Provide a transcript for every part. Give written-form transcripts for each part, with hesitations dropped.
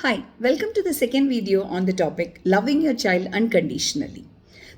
Hi, welcome to the second video on the topic Loving Your Child Unconditionally.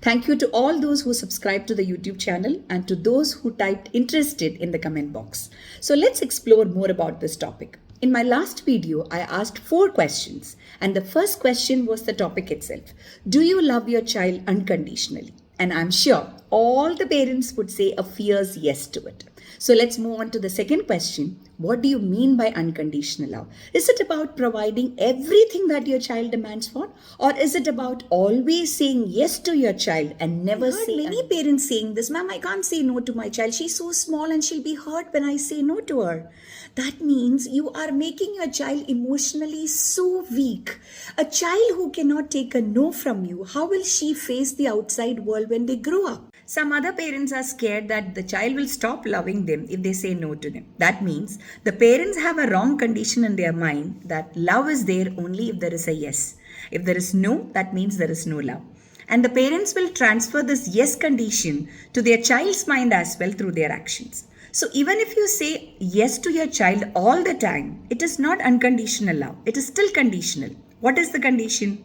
Thank you to all those who subscribed to the YouTube channel and to those who typed interested in the comment box. So let's explore more about this topic. In my last video, I asked 4 questions, and the first question was the topic itself. Do you love your child unconditionally? And I'm sure all the parents would say a fierce yes to it. So let's move on to the second question. What do you mean by unconditional love? Is it about providing everything that your child demands for? Or is it about always saying yes to your child and never say many parents saying this, ma'am, I can't say no to my child. She's so small and she'll be hurt when I say no to her. That means you are making your child emotionally so weak. A child who cannot take a no from you, how will she face the outside world when they grow up? Some other parents are scared that the child will stop loving them if they say no to them. That means the parents have a wrong condition in their mind that love is there only if there is a yes. If there is no, that means there is no love. And the parents will transfer this yes condition to their child's mind as well through their actions. So even if you say yes to your child all the time, it is not unconditional love. It is still conditional. What is the condition?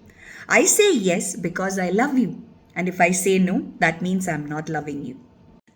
I say yes because I love you. And if I say no, that means I'm not loving you.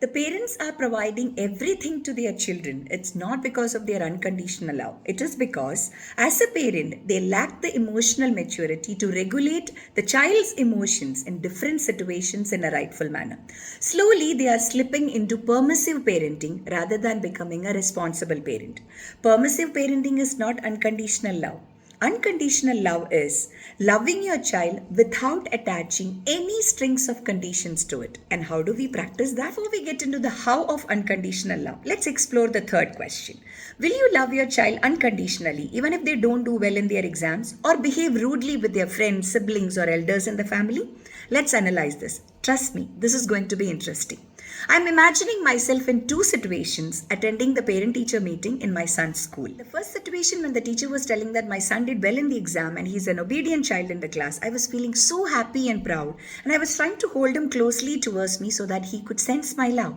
The parents are providing everything to their children. It's not because of their unconditional love. It is because, as a parent, they lack the emotional maturity to regulate the child's emotions in different situations in a rightful manner. Slowly, they are slipping into permissive parenting rather than becoming a responsible parent. Permissive parenting is not unconditional love. Unconditional love is loving your child without attaching any strings of conditions to it. And how do we practice that? Before we get into the how of unconditional love, let's explore the third question. Will you love your child unconditionally even if they don't do well in their exams or behave rudely with their friends, siblings, or elders in the family? Let's analyze this. Trust me, this is going to be interesting. I'm imagining myself in 2 situations attending the parent-teacher meeting in my son's school. The first situation, when the teacher was telling that my son did well in the exam and he's an obedient child in the class, I was feeling so happy and proud, and I was trying to hold him closely towards me so that he could sense my love.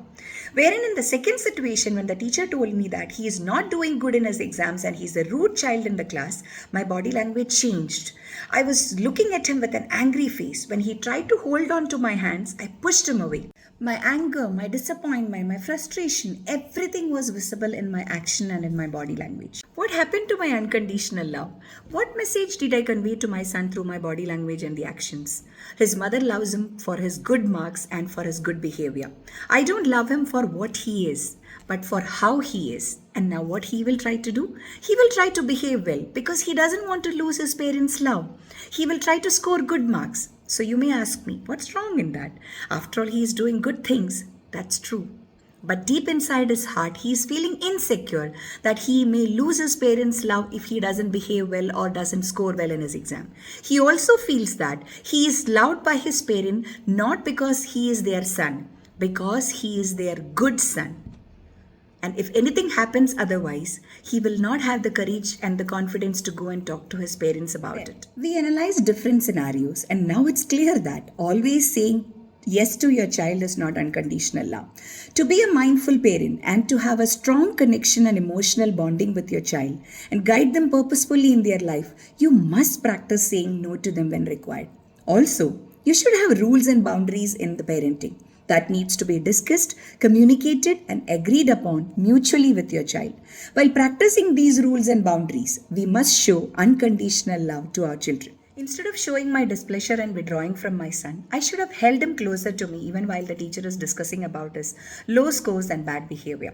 Wherein in the second situation, when the teacher told me that he is not doing good in his exams and he's a rude child in the class, my body language changed. I was looking at him with an angry face. When he tried to hold on to my hands, I pushed him away. My anger, my disappointment, my frustration, everything was visible in my action and in my body language. What happened to my unconditional love? What message did I convey to my son through my body language and the actions? His mother loves him for his good marks and for his good behavior. I don't love him for what he is, but for how he is. And now what he will try to do? He will try to behave well because he doesn't want to lose his parents' love. He will try to score good marks. So you may ask me, what's wrong in that? After all, he is doing good things. That's true. But deep inside his heart, he is feeling insecure that he may lose his parents' love if he doesn't behave well or doesn't score well in his exam. He also feels that he is loved by his parent not because he is their son, because he is their good son. And if anything happens otherwise, he will not have the courage and the confidence to go and talk to his parents about it. We analyzed different scenarios, and now it's clear that always saying yes to your child is not unconditional love. To be a mindful parent and to have a strong connection and emotional bonding with your child and guide them purposefully in their life, you must practice saying no to them when required. Also, you should have rules and boundaries in the parenting that needs to be discussed, communicated, and agreed upon mutually with your child. While practicing these rules and boundaries, we must show unconditional love to our children. Instead of showing my displeasure and withdrawing from my son, I should have held him closer to me even while the teacher is discussing about his low scores and bad behavior.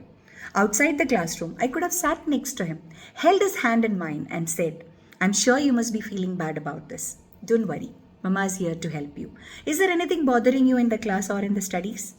Outside the classroom, I could have sat next to him, held his hand in mine, and said, I'm sure you must be feeling bad about this. Don't worry. Mama is here to help you. Is there anything bothering you in the class or in the studies?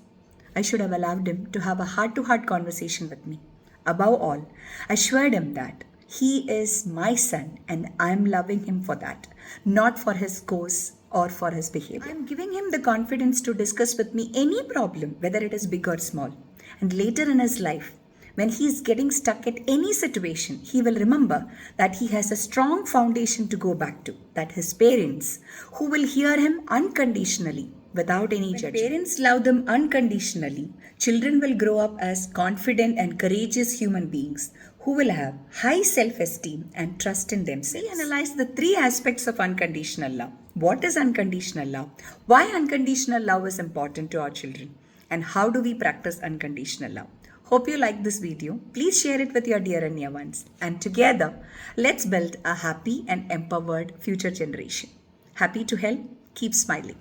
I should have allowed him to have a heart-to-heart conversation with me. Above all, I assured him that he is my son and I am loving him for that, not for his scores or for his behavior. I am giving him the confidence to discuss with me any problem, whether it is big or small. And later in his life, when he is getting stuck at any situation, he will remember that he has a strong foundation to go back to, that his parents, who will hear him unconditionally, without any judgment. When parents love them unconditionally, children will grow up as confident and courageous human beings who will have high self-esteem and trust in themselves. We analyze the three aspects of unconditional love. What is unconditional love? Why unconditional love is important to our children? And how do we practice unconditional love? Hope you like this video. Please share it with your dear and near ones. And together, let's build a happy and empowered future generation. Happy to help. Keep smiling.